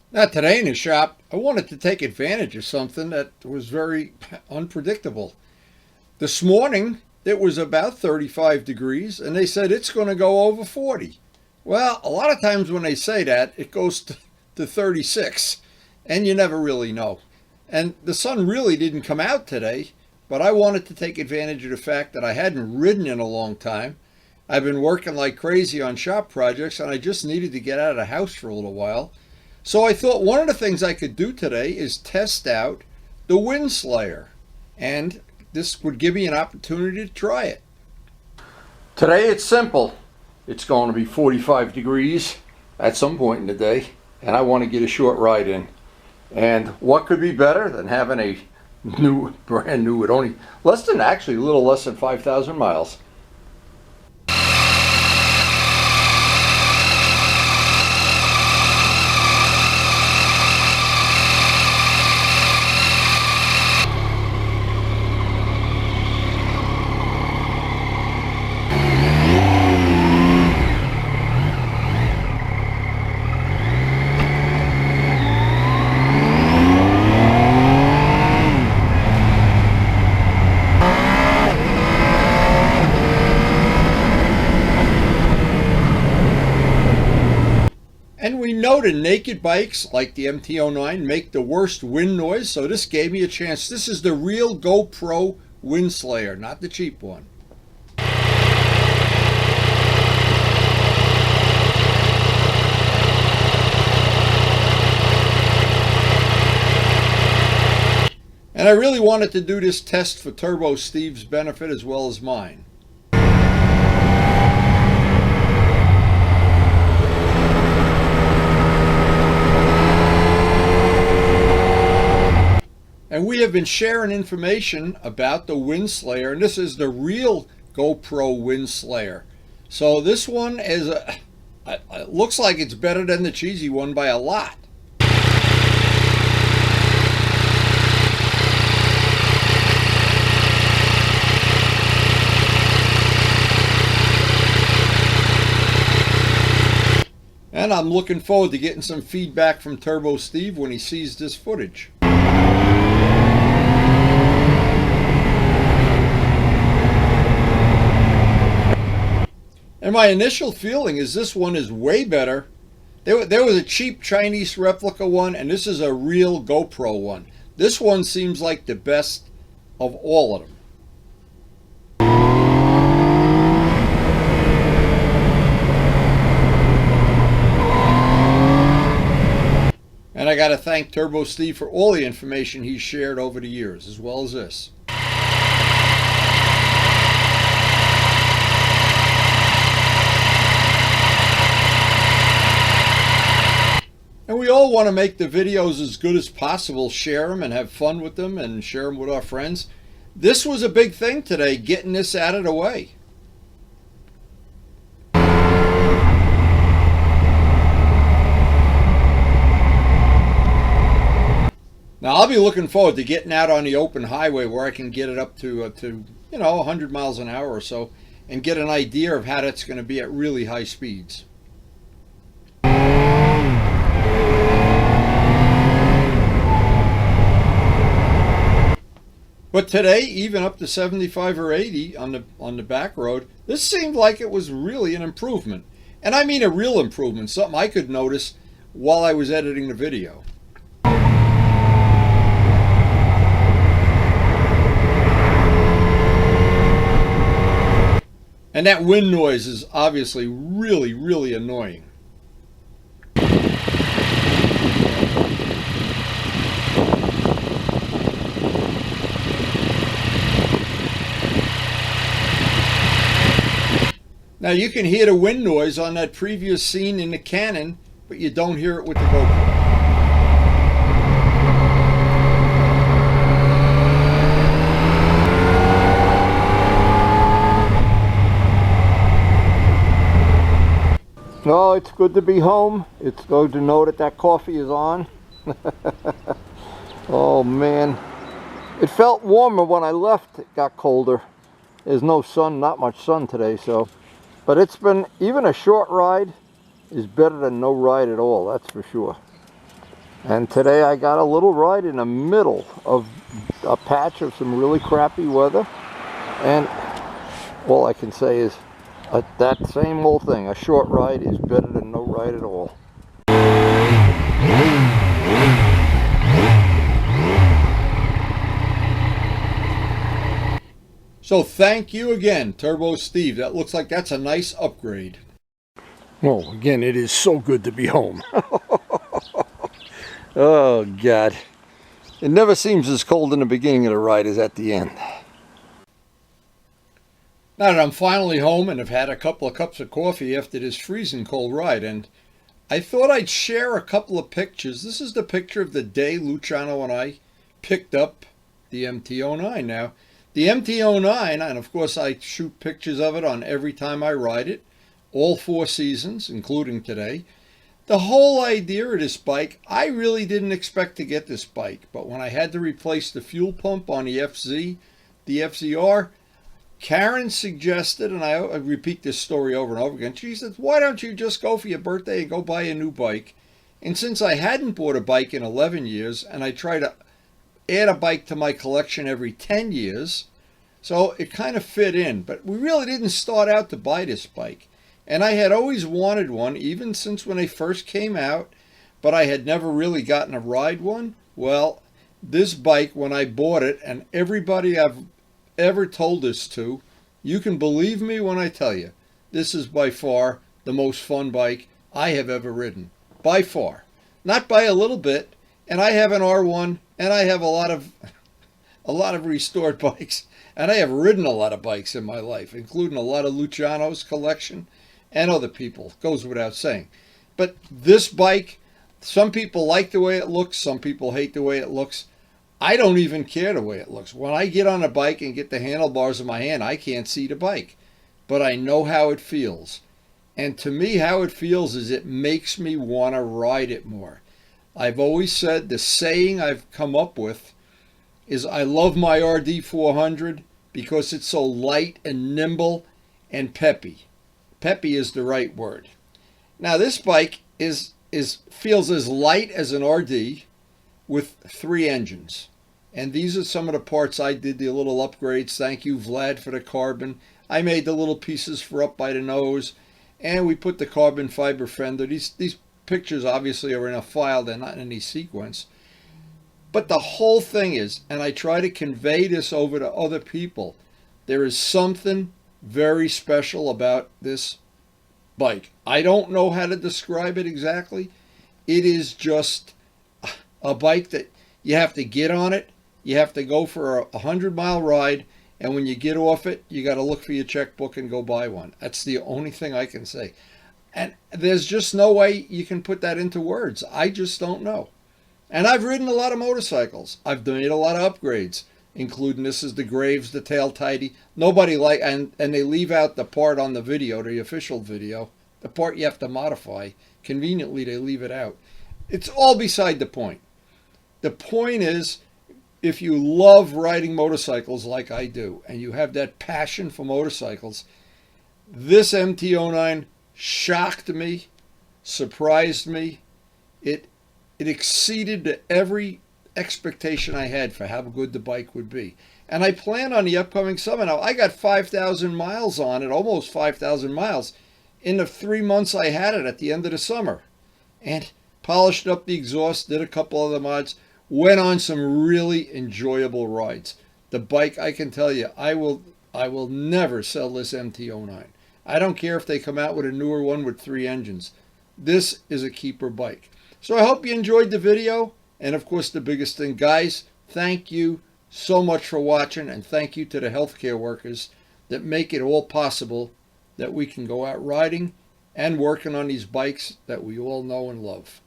Now, today in the shop, I wanted to take advantage of something that was very unpredictable. This morning, it was about 35 degrees, and they said it's going to go over 40. Well, a lot of times when they say that, it goes to 36, and you never really know. And the sun really didn't come out today, but I wanted to take advantage of the fact that I hadn't ridden in a long time. I've been working like crazy on shop projects, and I just needed to get out of the house for a little while. So I thought one of the things I could do today is test out the Windslayer, and this would give me an opportunity to try it. Today it's simple. It's going to be 45 degrees at some point in the day, and I want to get a short ride in. And what could be better than having a brand new, with only a little less than 5,000 miles. And we know the naked bikes like the MT-09 make the worst wind noise, so this gave me a chance. This is the real GoPro Windslayer, not the cheap one. And I really wanted to do this test for Turbo Steve's benefit as well as mine. And we have been sharing information about the Windslayer, and this is the real GoPro Windslayer. So this one is it looks like it's better than the cheesy one by a lot. And I'm looking forward to getting some feedback from Turbo Steve when he sees this footage. And my initial feeling is this one is way better. There was a cheap Chinese replica one, and this is a real GoPro one. This one seems like the best of all of them. And I got to thank Turbo Steve for all the information he's shared over the years, as well as this. And we all want to make the videos as good as possible, share them and have fun with them and share them with our friends. This was a big thing today, getting this out of the way. Now I'll be looking forward to getting out on the open highway where I can get it up to 100 miles an hour or so and get an idea of how that's going to be at really high speeds. But today, even up to 75 or 80 on the back road, this seemed like it was really an improvement. And I mean a real improvement, something I could notice while I was editing the video. And that wind noise is obviously really, really annoying. Now you can hear the wind noise on that previous scene in the Canon, but you don't hear it with the GoPro. Well, it's good to be home. It's good to know that that coffee is on. Oh man, it felt warmer when I left. It got colder. There's no sun, not much sun today, so. But it's been, even a short ride is better than no ride at all, that's for sure. And today I got a little ride in the middle of a patch of some really crappy weather. And all I can say is that same old thing. A short ride is better than no ride at all. So thank you again, Turbo Steve. That looks like that's a nice upgrade. Well, again, it is so good to be home. Oh, God. It never seems as cold in the beginning of the ride as at the end. Now that I'm finally home and have had a couple of cups of coffee after this freezing cold ride, and I thought I'd share a couple of pictures. This is the picture of the day Luciano and I picked up the MT-09. Now, the MT-09, and of course I shoot pictures of it on every time I ride it, all 4 seasons, including today. The whole idea of this bike, I really didn't expect to get this bike, but when I had to replace the fuel pump on the FZR, Karen suggested, and I repeat this story over and over again, she said, why don't you just go for your birthday and go buy a new bike? And since I hadn't bought a bike in 11 years, and I try to add a bike to my collection every 10 years, so it kind of fit in. But we really didn't start out to buy this bike. And I had always wanted one, even since when they first came out, but I had never really gotten to ride one. Well, this bike, when I bought it, and everybody I've ever told this to, you can believe me when I tell you, this is by far the most fun bike I have ever ridden. By far. Not by a little bit. And I have an R1, and I have a lot of restored bikes. And I have ridden a lot of bikes in my life, including a lot of Luciano's collection and other people. Goes without saying. But this bike, some people like the way it looks. Some people hate the way it looks. I don't even care the way it looks. When I get on a bike and get the handlebars in my hand, I can't see the bike. But I know how it feels. And to me, how it feels is it makes me want to ride it more. I've always said, the saying I've come up with is I love my RD 400 because it's so light and nimble and peppy. Peppy is the right word. Now this bike feels as light as an RD with 3 engines. And these are some of the parts I did, the little upgrades. Thank you, Vlad, for the carbon. I made the little pieces for up by the nose. And we put the carbon fiber fender. These pictures obviously are in a file. They're not in any sequence. But the whole thing is, and I try to convey this over to other people, there is something very special about this bike. I don't know how to describe it exactly. It is just a bike that you have to get on it. You have to go for a 100-mile ride. And when you get off it, you got to look for your checkbook and go buy one. That's the only thing I can say. And there's just no way you can put that into words. I just don't know. And I've ridden a lot of motorcycles. I've made a lot of upgrades, including this is the Graves, the tail tidy. Nobody and they leave out the part on the video, the official video, the part you have to modify. Conveniently, they leave it out. It's all beside the point. The point is, if you love riding motorcycles like I do, and you have that passion for motorcycles, this MT-09 shocked me, surprised me. It exceeded every expectation I had for how good the bike would be. And I plan on the upcoming summer. Now, I got 5,000 miles on it, almost 5,000 miles, in the 3 months I had it at the end of the summer. And polished up the exhaust, did a couple other mods, went on some really enjoyable rides. The bike, I can tell you, I will never sell this MT-09. I don't care if they come out with a newer one with 3 engines. This is a keeper bike. So I hope you enjoyed the video. And of course, the biggest thing, guys, thank you so much for watching. And thank you to the healthcare workers that make it all possible that we can go out riding and working on these bikes that we all know and love.